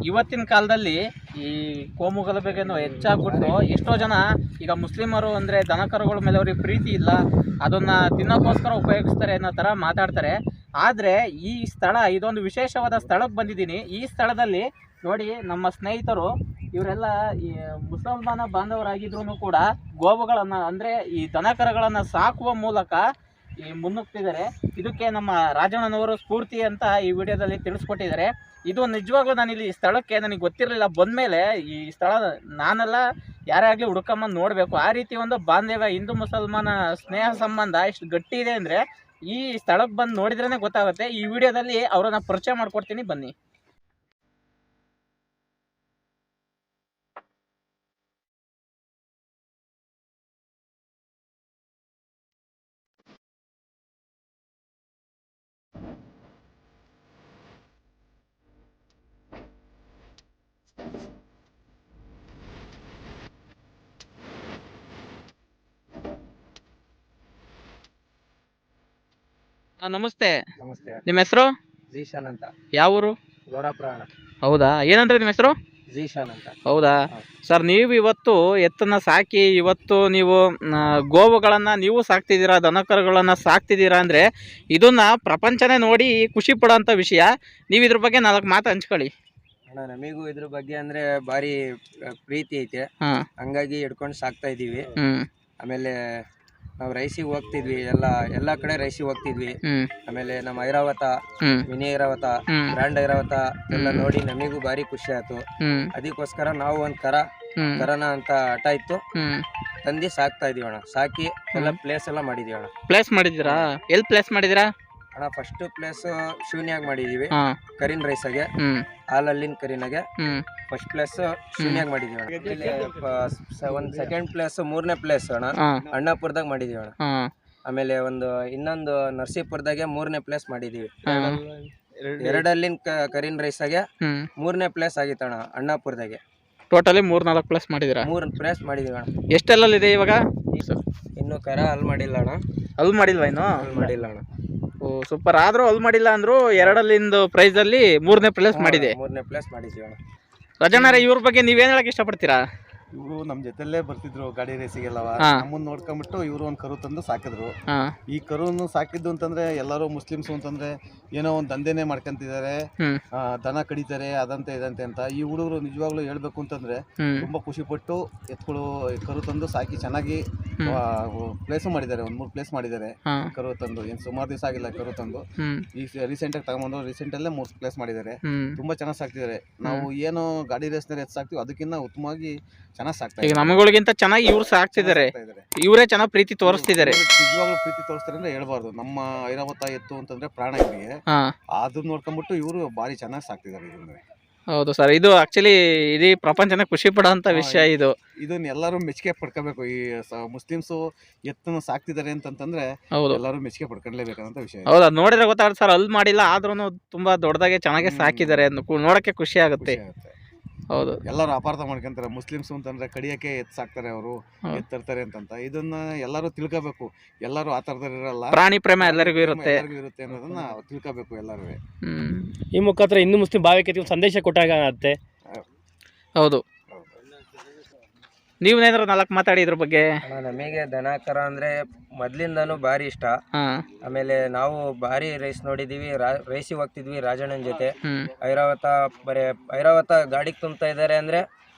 ಇವತ್ತಿನ ಕಾಲದಲ್ಲಿ ಈ ಕೋಮು ಗಲಭೆಗೇನು ಹೆಚ್ಚಾಗ್ಬಿಟ್ಟು ಎಷ್ಟೋ ಜನ ಈಗ ಮುಸ್ಲಿಮರು ಅಂದರೆ ದನಕರುಗಳ ಮೇಲೆ ಅವ್ರಿಗೆ ಪ್ರೀತಿ ಇಲ್ಲ, ಅದನ್ನು ತಿನ್ನೋಕ್ಕೋಸ್ಕರ ಉಪಯೋಗಿಸ್ತಾರೆ ಅನ್ನೋ ಥರ ಮಾತಾಡ್ತಾರೆ. ಆದರೆ ಈ ಸ್ಥಳ ಇದೊಂದು ವಿಶೇಷವಾದ ಸ್ಥಳಕ್ಕೆ ಬಂದಿದ್ದೀನಿ. ಈ ಸ್ಥಳದಲ್ಲಿ ನೋಡಿ, ನಮ್ಮ ಸ್ನೇಹಿತರು ಇವರೆಲ್ಲ ಈ ಮುಸಲ್ಮಾನ ಬಾಂಧವರಾಗಿದ್ರೂ ಕೂಡ ಗೋವುಗಳನ್ನು ಅಂದರೆ ಈ ದನಕರುಗಳನ್ನು ಸಾಕುವ ಮೂಲಕ ಈ ಮುನ್ನುಗ್ತಿದ್ದಾರೆ. ಇದಕ್ಕೆ ನಮ್ಮ ರಾಜಣ್ಣನವರು ಸ್ಫೂರ್ತಿ ಅಂತ ಈ ವಿಡಿಯೋದಲ್ಲಿ ತಿಳಿಸ್ಕೊಟ್ಟಿದ್ದಾರೆ. ಇದು ನಿಜವಾಗ್ಲೂ ನಾನಿಲ್ಲಿ ಸ್ಥಳಕ್ಕೆ ನನಗೆ ಗೊತ್ತಿರಲಿಲ್ಲ. ಬಂದಮೇಲೆ ಈ ಸ್ಥಳ ನಾನೆಲ್ಲ ಯಾರೇ ಆಗಲಿ ಹುಡ್ಕೊಂಬಂದು ನೋಡಬೇಕು. ಆ ರೀತಿ ಒಂದು ಬಾಂಧವ್ಯ ಹಿಂದೂ ಮುಸಲ್ಮಾನ ಸ್ನೇಹ ಸಂಬಂಧ ಎಷ್ಟು ಗಟ್ಟಿ ಇದೆ ಅಂದರೆ ಈ ಸ್ಥಳಕ್ಕೆ ಬಂದು ನೋಡಿದ್ರೇ ಗೊತ್ತಾಗುತ್ತೆ. ಈ ವಿಡಿಯೋದಲ್ಲಿ ಅವರನ್ನು ಪರಿಚಯ ಮಾಡ್ಕೊಡ್ತೀನಿ, ಬನ್ನಿ. ನಮಸ್ತೆ. ನಮಸ್ತೆ. ನಿಮ್ಮ ಹೆಸರು? ಜೀಶಾನ್ ಅಂತ. ಯಾವ ಊರು? ಗೋಡಾಪುರಾಣ. ಹೌದಾ, ಏನಂದ್ರೆ ನಿಮ್ಮ ಹೆಸರು? ಜೀಶಾನ್ ಅಂತ. ಹೌದಾ ಸರ್, ನೀವು ಇವತ್ತು ಎತ್ತನ್ನ ಸಾಕಿ ಇವತ್ತು ನೀವು ಗೋವುಗಳನ್ನು ನೀವು ಸಾಕ್ತಿದ್ದೀರಾ, ದನಕರುಗಳನ್ನು ಸಾಕ್ತಿದ್ದೀರಾ ಅಂದರೆ ಇದನ್ನ ಪ್ರಪಂಚನೇ ನೋಡಿ ಖುಷಿ ಪಡೋಂಥ ವಿಷಯ. ನೀವು ಇದ್ರ ಬಗ್ಗೆ 4 ಮಾತು ಹಂಚ್ಕೊಳ್ಳಿ. ಅಣ್ಣ, ನಮಿಗೂ ಇದ್ರ ಬಗ್ಗೆ ಅಂದ್ರೆ ಭಾರಿ ಪ್ರೀತಿ ಐತೆ. ಹಂಗಾಗಿ ಹಿಡ್ಕೊಂಡು ಸಾಕ್ತಾ ಇದೀವಿ. ಆಮೇಲೆ ನಾವು ರೈಸಿಗೆ ಹೋಗ್ತಿದ್ವಿ, ಎಲ್ಲಾ ಕಡೆ ರೈಸಿಗೆ ಹೋಗ್ತಿದ್ವಿ. ಆಮೇಲೆ ನಮ್ಮ ಐರಾವತ, ಮಿನಿ ಐರಾವತ, ಬ್ರ್ಯಾಂಡ್ ಐರಾವತ ಎಲ್ಲ ನೋಡಿ ನಮಿಗೂ ಭಾರಿ ಖುಷಿ ಆಯ್ತು. ಅದಕ್ಕೋಸ್ಕರ ನಾವು ಒಂದ್ ಕರನ ಅಂತ ಹಠ ಇತ್ತು, ತಂದಿ ಸಾಕ್ತಾ ಇದೀವಿ ಅಣ್ಣ. ಸಾಕಿ ಎಲ್ಲ ಪ್ಲೇಸ್ ಎಲ್ಲ ಮಾಡಿದೀವಿ ಅಣ್ಣ. ಪ್ಲೇಸ್ ಮಾಡಿದಿರಾ? ಎಲ್ಲಿ ಪ್ಲೇಸ್ ಮಾಡಿದಿರಾ ಅಣ್ಣ? ಫಸ್ಟ್ ಪ್ಲೇಸ್ ಶೂನ್ಯಾಗ ಮಾಡಿದೀವಿ, ಕರಿನ್ ರೈಸಾಗೆ, ಹಾಲಲ್ಲಿನ ಕರಿನಾಗೆ ಫಸ್ಟ್ ಪ್ಲೇಸ್ ಶೂನ್ಯಾಗ ಮಾಡಿದೀವಿ ಅಣ್ಣ. ಒಂದ್ ಸೆಕೆಂಡ್ ಪ್ಲೇಸ್, 3ನೇ ಪ್ಲೇಸ್ ಅಣ್ಣ ಅಣ್ಣಾಪುರದಾಗ ಮಾಡಿದೀವಿ ಅಣ್ಣ. ಆಮೇಲೆ ಇನ್ನೊಂದು ನರಸೀಪುರದಾಗೆ 3ನೇ ಪ್ಲೇಸ್ ಮಾಡಿದೀವಿ. 2 ಕರಿನ್ ರೈಸಾಗೆ 3ನೇ ಪ್ಲೇಸ್ ಆಗಿತ್ತು ಅಣ್ಣ ಅಣ್ಣಾಪುರದಾಗೆ. ಟೋಟಲಿ 3-4 ಪ್ಲೇಸ್ ಮಾಡಿದಿರಾ? 3 ಪ್ಲೇಸ್ ಮಾಡಿದೀವಿ ಅಣ್ಣ. ಎಷ್ಟೆಲ್ಲಲ್ಲಿದೆ ಇವಾಗ? ಇನ್ನು ಕರ ಅಲ್ಲಿ ಮಾಡಿಲ್ಲ ಅಣ್ಣ. ಅಲ್ಲಿ ಮಾಡಿಲ್ವಾ? ಇನ್ನು ಮಾಡಿಲ್ಲ ಅಣ್ಣ. ಓ ಸೂಪರ್. ಆದ್ರೂ ಅಲ್ಲಿ ಮಾಡಿಲ್ಲ ಅಂದ್ರು 2 ಪ್ರೈಸ್ ಅಲ್ಲಿ 3ನೇ ಪ್ಲೇಸ್ ಮಾಡಿದೆ. 3ನೇ ಪ್ಲೇಸ್ ಮಾಡಿದೀವಿ ಅಣ್ಣ. ರಜನರೇ, ಇವ್ರ ಬಗ್ಗೆ ನೀವೇನ್ ಹೇಳಕ್ ಇಷ್ಟಪಡ್ತೀರಾ? ಇವರು ನಮ್ಮ ಜೊತೆಲ್ಲೇ ಬರ್ತಿದ್ರು ಗಾಡಿ ರೇಸಿಗೆಲ್ಲವ. ನಮ್ಮನ್ನ ನೋಡ್ಕೊಂಡ್ಬಿಟ್ಟು ಇವರು ಒಂದು ಕರು ತಂದು ಸಾಕಿದ್ರು. ಈ ಕರುವನ್ನು ಸಾಕಿದ್ದು ಅಂತಂದ್ರೆ ಎಲ್ಲರೂ ಮುಸ್ಲಿಮ್ಸ್ ಅಂತಂದ್ರೆ ಏನೋ ಒಂದು ದಂಧೆನೆ ಮಾಡ್ಕೊಂತಿದ್ದಾರೆ, ದನ ಕಡಿತಾರೆ, ಅದಂತೆ ಇದಂತೆ ಅಂತ. ಈ ಹುಡುಗರು ನಿಜವಾಗ್ಲೂ ಹೇಳ್ಬೇಕು ಅಂತಂದ್ರೆ ತುಂಬಾ ಖುಷಿ ಪಟ್ಟು ಎತ್ಗಳು ಕರು ತಂದು ಸಾಕಿ ಚೆನ್ನಾಗಿ ಪ್ಲೇಸು ಮಾಡಿದ್ದಾರೆ. 1-3 ಪ್ಲೇಸ್ ಮಾಡಿದ್ದಾರೆ ಕರು ತಂದು. ಏನ್ ಸುಮಾರು ದಿವಸ ಆಗಿಲ್ಲ ಕರು ತಂದು. ಈ ರೀಸೆಂಟ್ ಆಗಿ ತಗೊಂಡ್ಬಂದು ರೀಸೆಂಟಲ್ಲೇ 3 ಪ್ಲೇಸ್ ಮಾಡಿದ್ದಾರೆ. ತುಂಬಾ ಚೆನ್ನಾಗಿ ಸಾಕ್ತಿದ್ದಾರೆ. ನಾವು ಏನು ಗಾಡಿ ರೇಸ್ನಲ್ಲಿ ಎತ್ತು ಸಾಕ್ತಿವಿ ಅದಕ್ಕಿಂತ ಉತ್ತಮವಾಗಿ ಚೆನ್ನಾಗಿ ಸಾಕ್ತಾರೆ. ಈಗ ನಮ್ಮಗಳಿಗಿಂತ ಚೆನ್ನಾಗಿ ಇವ್ರು ಸಾಕ್ತಿದ್ದಾರೆ, ಇವರೇ ಚೆನ್ನಾಗಿ ಪ್ರೀತಿ ತೋರಿಸ್ತಿದ್ದಾರೆ. ನಿಜವಾಗ್ಲೂ ಪ್ರೀತಿ ತೋರಿಸ್ತಾರೆ ಅಂದ್ರೆ ಹೇಳ್ಬಾರ್ದು. ನಮ್ಮ ಐರಾವತ ಎತ್ತು ಅಂತಂದ್ರೆ ಪ್ರಾಣ ಇವರಿಗೆ. ಅದನ್ನ ನೋಡ್ಕೊಂಡ್ಬಿಟ್ಟು ಇವರು ಭಾರಿ ಚೆನ್ನಾಗಿ ಸಾಕ್ತಿದ್ದಾರೆ ಇದನ್ನ. ಹೌದು ಸರ್, ಇದು ಆಕ್ಚುಲಿ ಇಡೀ ಪ್ರಪಂಚನ ಖುಷಿ ಪಡೋಂಥ ವಿಷಯ. ಇದನ್ನ ಎಲ್ಲರೂ ಮೆಚ್ಚುಗೆ ಪಡ್ಕೋಬೇಕು. ಈ ಮುಸ್ಲಿಮ್ಸು ಎತ್ತನ್ನು ಸಾಕ್ತಿದ್ದಾರೆ ಅಂತಂದ್ರೆ ಎಲ್ಲರೂ ಮೆಚ್ಚುಗೆ ಪಡ್ಕೊಳ್ಳೇಬೇಕಂತ ವಿಷಯ. ಹೌದು, ನೋಡಿದ್ರೆ ಗೊತ್ತಾಗುತ್ತೆ ಸರ್. ಅಲ್ಲಿ ಮಾಡಿಲ್ಲ ಆದ್ರೂ ತುಂಬಾ ದೊಡ್ಡದಾಗೆ ಚೆನ್ನಾಗಿ ಸಾಕಿದ್ದಾರೆ, ನೋಡಕ್ಕೆ ಖುಷಿ ಆಗುತ್ತೆ. ಹೌದು, ಎಲ್ಲರೂ ಅಪಾರ್ಥ ಮಾಡ್ಕೊಂತಾರೆ. ಮುಸ್ಲಿಮ್ಸ್ ಅಂತಂದ್ರೆ ಕಡಿಯಕ್ಕೆ ಎತ್ತು ಸಾಕ್ತಾರೆ, ಅವರು ಎತ್ತರ್ತಾರೆ ಅಂತ. ಇದನ್ನ ಎಲ್ಲರೂ ತಿಳ್ಕೋಬೇಕು. ಎಲ್ಲರೂ ಆ ಥರದಲ್ಲಿ ಇರಲ್ಲ. ಪ್ರಾಣಿ ಪ್ರೇಮ ಎಲ್ಲರಿಗೂ ಇರುತ್ತೆ ಅನ್ನೋದನ್ನ ತಿಳ್ಕೋಬೇಕು ಎಲ್ಲರೂ. ಈ ಮುಖಾಂತರ ಹಿಂದೂ ಮುಸ್ಲಿಂ ಭಾವೈಕ್ಯತೆ ಒಂದು ಸಂದೇಶ ಕೊಟ್ಟಾಗತ್ತೆ. ಹೌದು, ನೀವೇನಾದ್ರೂ 4 ಮಾತಾಡಿ ಇದ್ರ ಬಗ್ಗೆ. ನಮಗೆ ದನಕರ ಅಂದ್ರೆ ಮೊದ್ಲಿಂದಾನು ಭಾರಿ ಇಷ್ಟ. ಆಮೇಲೆ ನಾವು ಭಾರಿ ರೈಸ್ ನೋಡಿದೀವಿ, ರೈಸಿಗೆ ಹೋಗ್ತಿದ್ವಿ ರಾಜಣ್ಣನ ಜೊತೆ. ಐರಾವತ ಗಾಡಿಗೆ ತುಂಬ್ತಾ ಇದಾರೆ ಅಂದ್ರೆ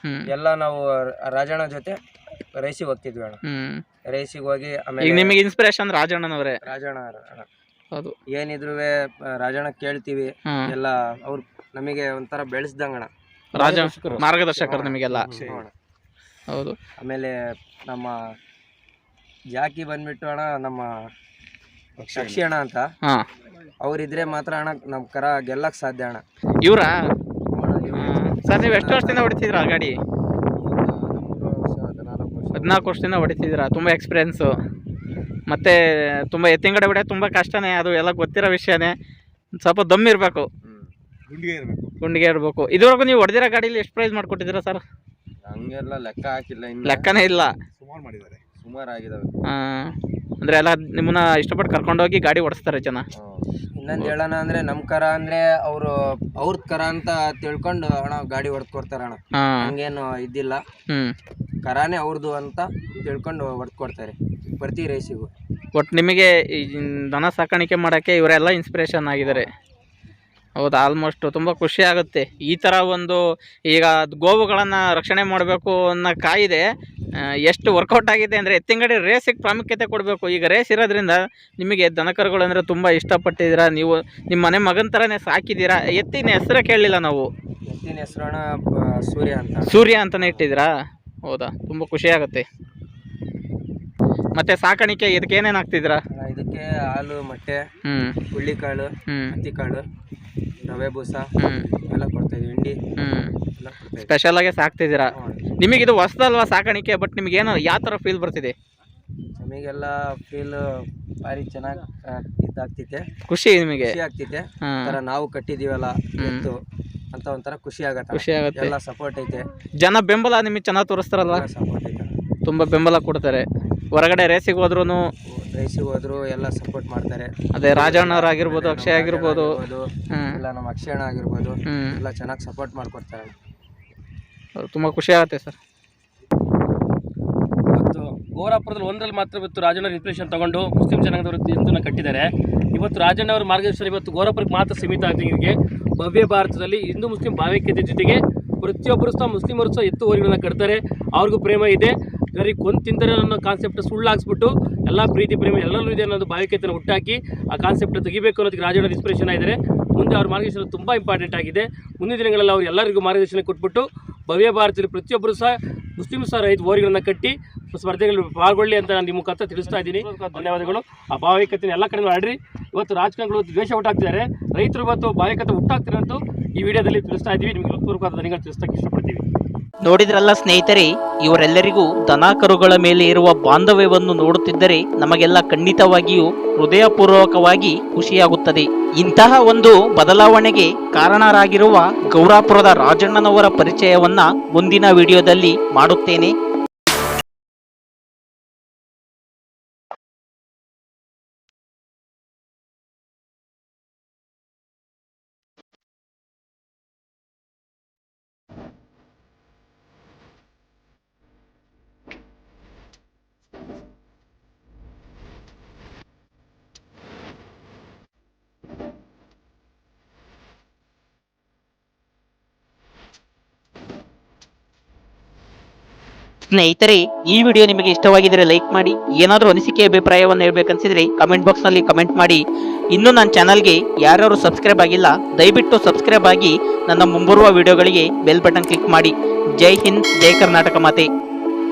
ಎಲ್ಲ ನಾವು ರಾಜಣ್ಣ ಜೊತೆ ರೈಸಿಗೆ ಹೋಗ್ತಿದ್ವಿ ಅಣ್ಣ. ರೈಸಿಗೆ ಹೋಗಿ ಆಮೇಲೆ ನಿಮಗೆ ಇನ್ಸ್ಪಿರೇಷನ್ ರಾಜಣ್ಣನವರೇ? ರಾಜಣ್ಣ ಅಣ್ಣ. ಹೌದು, ಏನಿದ್ರು ರಾಜಣ್ಣ ಕೇಳ್ತೀವಿ ಎಲ್ಲ. ಅವ್ರು ನಮಗೆ ಒಂಥರ ಬೆಳೆಸ್ದಂಗಣ, ಮಾರ್ಗದರ್ಶಕರು ನಮಗೆಲ್ಲ. ಹೌದು, ಆಮೇಲೆ ನಮ್ಮ ಜಾಕಿ ಬಂದ್ಬಿಟ್ಟು ಅಣ್ಣ ನಮ್ಮ ಸಾಕ್ಷಿ ಅಣ್ಣ ಅಂತ. ಅವ್ರಿದ್ರೆ ಮಾತ್ರ ಅಣ್ಣ ನಮ್ ಕರ ಗೆಲ್ಲಕ್ ಸಾಧ್ಯ ಅಣ್ಣ. ಇವ್ರಾ ಸರ್? ನೀವು ಎಷ್ಟು ವರ್ಷದಿಂದ ಹೊಡಿತಿದ್ರ ಗಾಡಿ? 14 ವರ್ಷದಿಂದ ಹೊಡಿತಿದ್ದೀರಾ. ತುಂಬ ಎಕ್ಸ್ಪೀರಿಯೆನ್ಸು. ಮತ್ತು ತುಂಬ ಎತ್ತಿನಗಡೆ ಹೊಡೆ ತುಂಬ ಕಷ್ಟನೇ, ಅದು ಎಲ್ಲ ಗೊತ್ತಿರೋ ವಿಷಯನೇ. ಸ್ವಲ್ಪ ದಮ್ ಇರಬೇಕು, ಗುಂಡಿಗೆ ಇರಬೇಕು. ಇದುವರೆಗೂ ನೀವು ಹೊಡೆದಿರೋ ಗಾಡೀಲಿ ಎಷ್ಟು ಪ್ರೈಸ್ ಮಾಡಿಕೊಟ್ಟಿದ್ದೀರಾ ಸರ್? ಹಂಗೆಲ್ಲ ಲೆಕ್ಕ ಹಾಕಿಲ್ಲ, ಲೆಕ್ಕನೇ ಇಲ್ಲ. ಸುಮಾರು ಮಾಡಿದ್ದಾರೆ, ಸುಮಾರು ಆಗಿದಾವೆ. ಅಂದರೆ ಎಲ್ಲ ನಿಮ್ಮನ್ನ ಇಷ್ಟಪಟ್ಟು ಕರ್ಕೊಂಡೋಗಿ ಗಾಡಿ ಓಡಿಸ್ತಾರೆ ಜನ. ಇನ್ನೊಂದು ಹೇಳೋಣ ಅಂದ್ರೆ ನಮ್ಮ ಕರ ಅಂದ್ರೆ ಅವ್ರದ್ ಕರ ಅಂತ ತಿಳ್ಕೊಂಡು ಅಣ್ಣ ಗಾಡಿ ಹೊಡ್ಕೊಡ್ತಾರ ಅಣ್ಣ. ಹಂಗೇನು ಇದ್ದಿಲ್ಲ, ಕರಾನೇ ಅವ್ರದ್ದು ಅಂತ ತಿಳ್ಕೊಂಡು ಹೊಡ್ಕೊಡ್ತಾರೆ ಪ್ರತಿ ರೇಸಿಗೂ. ಒಟ್ಟು ನಿಮಗೆ ಈ ದನ ಸಾಕಾಣಿಕೆ ಮಾಡೋಕ್ಕೆ ಇವರೆಲ್ಲ ಇನ್ಸ್ಪಿರೇಷನ್ ಆಗಿದ್ದಾರೆ. ಹೌದು, ಆಲ್ಮೋಸ್ಟ್ ತುಂಬ ಖುಷಿ ಆಗುತ್ತೆ. ಈ ಥರ ಒಂದು ಈಗ ಗೋವುಗಳನ್ನು ರಕ್ಷಣೆ ಮಾಡಬೇಕು ಅನ್ನೋ ಕಾಯಿದೆ ಎಷ್ಟು ವರ್ಕೌಟ್ ಆಗಿದೆ ಅಂದರೆ ಎತ್ತಿನಗಾಡಿ ರೇಸಿಗೆ ಪ್ರಾಮುಖ್ಯತೆ ಕೊಡಬೇಕು. ಈಗ ರೇಸ್ ಇರೋದ್ರಿಂದ ನಿಮಗೆ ದನಕರುಗಳು ಅಂದರೆ ತುಂಬ ಇಷ್ಟಪಟ್ಟಿದ್ದೀರಾ, ನೀವು ನಿಮ್ಮ ಮನೆ ಮಗನ ಥರನೇ ಸಾಕಿದ್ದೀರಾ. ಎತ್ತಿನ ಹೆಸರೇ ಕೇಳಲಿಲ್ಲ ನಾವು. ಎತ್ತಿನ ಹೆಸರಣ ಸೂರ್ಯ ಅಂತಲೇ ಇಟ್ಟಿದ್ದೀರಾ? ಹೌದಾ, ತುಂಬ ಖುಷಿ ಆಗುತ್ತೆ. ಮತ್ತು ಸಾಕಾಣಿಕೆ ಇದಕ್ಕೆ ಏನೇನು ಹಾಕ್ತಿದ್ದೀರಾ? ಇದಕ್ಕೆ ಹಾಲು, ಮೊಟ್ಟೆ, ಹುಳ್ಳಿಕಾಳು, ಹತ್ತಿಕಾಳು, ರವೆ ಬೂಸ ಎಲ್ಲ ಕೊಡ್ತಾಯಿದ್ವಿ, ಹಿಂಡಿ ಎಲ್ಲ ಕೊಡ್ತಾಯಿದ್ವಿ. ಸ್ಪೆಷಲ್ ಆಗಿ ಸಾಕ್ತಿದ್ದೀರಾ. ನಿಮಗಿದು ಹೊಸದಲ್ವಾ ಸಾಕಾಣಿಕೆ, ಬಟ್ ನಿಮಗೇನೋ ಯಾವ ಥರ ಫೀಲ್ ಬರ್ತಿದೆ? ನಮಗೆಲ್ಲ ಫೀಲ್ ಭಾರಿ ಚೆನ್ನಾಗಿ ಇದಾಗ್ತಿದೆ, ಖುಷಿ ನಿಮಗೆ ಆಗ್ತಿದೆ. ನಾವು ಕಟ್ಟಿದೀವಲ್ಲ ಎತ್ತು ಅಂತ ಒಂಥರ ಖುಷಿ ಆಗತ್ತೆ. ಎಲ್ಲ ಸಪೋರ್ಟ್ ಐತೆ, ಜನ ಬೆಂಬಲ ನಿಮಗೆ ಚೆನ್ನಾಗಿ ತೋರಿಸ್ತಾರಲ್ಲ, ಸಪೋರ್ಟ್ ಐತೆ, ತುಂಬ ಬೆಂಬಲ ಕೊಡ್ತಾರೆ. ಹೊರಗಡೆ ರೇಸಿಗೆ ಹೋದ್ರು ಎಲ್ಲ ಸಪೋರ್ಟ್ ಮಾಡ್ತಾರೆ. ಅದೇ ರಾಜಣ್ಣವ್ರಾಗಿರ್ಬೋದು, ಅಕ್ಷಯ್ ಆಗಿರ್ಬೋದು, ಇಲ್ಲ ನಮ್ಮ ಅಕ್ಷಯಣ್ಣ ಆಗಿರ್ಬೋದು, ಎಲ್ಲ ಚೆನ್ನಾಗಿ ಸಪೋರ್ಟ್ ಮಾಡ್ಕೊಡ್ತಾರೆ. ತುಂಬ ಖುಷಿ ಆಗುತ್ತೆ ಸರ್. ಇವತ್ತು ಗೋರಾಪುರದಲ್ಲಿ ಒಂದರಲ್ಲಿ ಮಾತ್ರ ಇವತ್ತು ರಾಜಣ್ಣವ್ರ ಇನ್ಸ್ಪಿರೇಷನ್ ತಗೊಂಡು ಮುಸ್ಲಿಂ ಜನಾಂಗದವರು ಎತ್ತನ್ನು ಕಟ್ಟಿದ್ದಾರೆ. ಇವತ್ತು ರಾಜಣ್ಣವರ ಮಾರ್ಗದರ್ಶನ ಇವತ್ತು ಗೋರಾಪುರಕ್ಕೆ ಮಾತ್ರ ಸೀಮಿತ ಆಗಿದೆ. ಭವ್ಯ ಭಾರತದಲ್ಲಿ ಹಿಂದೂ ಮುಸ್ಲಿಂ ಭಾವೈಕ್ಯತೆ ಜೊತೆಗೆ ಪ್ರತಿಯೊಬ್ಬರು ಸಹ ಮುಸ್ಲಿಮರು ಸಹ ಎತ್ತು ಹೋರಿಗಳನ್ನ ಕಟ್ತಾರೆ. ಅವ್ರಿಗೂ ಪ್ರೇಮ ಇದೆ. ಗರಿ ಕೊಂದು ತಿಂತಾರೆ ಅನ್ನೋ ಕಾನ್ಸೆಪ್ಟ್ ಸುಳ್ಳಾಗಿಸ್ಬಿಟ್ಟು ಎಲ್ಲ ಪ್ರೀತಿ ಪ್ರೇಮ ಎಲ್ಲರೂ ಇದೆ ಅನ್ನೋದು ಭಾವೈಕ್ಯತೆಯನ್ನು ಹುಟ್ಟಾಕಿ ಆ ಕಾನ್ಸೆಪ್ಟ್ ತೆಗಿಬೇಕು ಅನ್ನೋದಕ್ಕೆ ರಾಜಣ್ಣವ್ರ ಇನ್ಸ್ಪಿರೇಷನ್ ಆಗಿದ್ದಾರೆ. ಮುಂದೆ ಅವ್ರ ಮಾರ್ಗದರ್ಶನ ತುಂಬ ಇಂಪಾರ್ಟೆಂಟ್ ಆಗಿದೆ. ಮುಂದಿನ ದಿನಗಳಲ್ಲಿ ಅವ್ರು ಎಲ್ಲರಿಗೂ ಮಾರ್ಗದರ್ಶನ ಕೊಟ್ಬಿಟ್ಟು ಭವ್ಯ ಭಾರತದಲ್ಲಿ ಪ್ರತಿಯೊಬ್ಬರು ಸಹ ಮುಸ್ಲಿಂ ಸಹ ರೈತ ಹೋರಿಗಳನ್ನ ಕಟ್ಟಿ ಸ್ಪರ್ಧೆಗಳು ಪಾಲ್ಗೊಳ್ಳಿ ಅಂತ ನಾನು ನಿಮ್ಮ ಮುಖಾಂತರ ತಿಳಿಸ್ತಾ ಇದ್ದೀನಿ. ಧನ್ಯವಾದಗಳು. ಆ ಭಾವೈಕ್ಯತೆಯನ್ನು ಎಲ್ಲ ಕಡೆ ಆಡ್ರಿ. ಇವತ್ತು ರಾಜಕಾರಣಿಗಳು ದ್ವೇಷ ಹುಟ್ಟಾಕ್ತಿದ್ದಾರೆ, ರೈತರು ಇವತ್ತು ಭಾವೈಕ್ಯತೆ ಹುಟ್ಟಾಕ್ತಾರೆ ಅಂತ ಈ ವಿಡಿಯೋದಲ್ಲಿ ತಿಳಿಸ್ತಾ ಇದ್ದೀವಿ. ನಿಮಗೆ ಹೃತ್ಪೂರ್ವಕವಾದ ಧನ್ಯವಾದ ತಿಳಿಸೋಕೆ ಇಷ್ಟಪಡ್ತೀವಿ. ನೋಡಿದ್ರಲ್ಲ ಸ್ನೇಹಿತರೆ, ಇವರೆಲ್ಲರಿಗೂ ದನ ಕರುಗಳ ಮೇಲೆ ಇರುವ ಬಾಂಧವ್ಯವನ್ನು ನೋಡುತ್ತಿದ್ದರೆ ನಮಗೆಲ್ಲ ಖಂಡಿತವಾಗಿಯೂ ಹೃದಯಪೂರ್ವಕವಾಗಿ ಖುಷಿಯಾಗುತ್ತದೆ. ಇಂತಹ ಒಂದು ಬದಲಾವಣೆಗೆ ಕಾರಣರಾಗಿರುವ ಗೌರಾಪುರದ ರಾಜಣ್ಣನವರ ಪರಿಚಯವನ್ನ ಮುಂದಿನ ವಿಡಿಯೋದಲ್ಲಿ ಮಾಡುತ್ತೇನೆ. ಸ್ನೇಹಿತರೆ, ಈ ವಿಡಿಯೋ ನಿಮಗೆ ಇಷ್ಟವಾಗಿದ್ದರೆ ಲೈಕ್ ಮಾಡಿ. ಏನಾದರೂ ಅನಿಸಿಕೆ ಅಭಿಪ್ರಾಯವನ್ನು ಹೇಳ್ಬೇಕನ್ಸಿದ್ರೆ ಕಮೆಂಟ್ ಬಾಕ್ಸ್ನಲ್ಲಿ ಕಮೆಂಟ್ ಮಾಡಿ. ಇನ್ನೂ ನನ್ನ ಚಾನಲ್ಗೆ ಯಾರ್ಯಾರು ಸಬ್ಸ್ಕ್ರೈಬ್ ಆಗಿಲ್ಲ ದಯವಿಟ್ಟು ಸಬ್ಸ್ಕ್ರೈಬ್ ಆಗಿ ನನ್ನ ಮುಂಬರುವ ವಿಡಿಯೋಗಳಿಗೆ ಬೆಲ್ ಬಟನ್ ಕ್ಲಿಕ್ ಮಾಡಿ. ಜೈ ಹಿಂದ್, ಜೈ ಕರ್ನಾಟಕ ಮಾತೆ.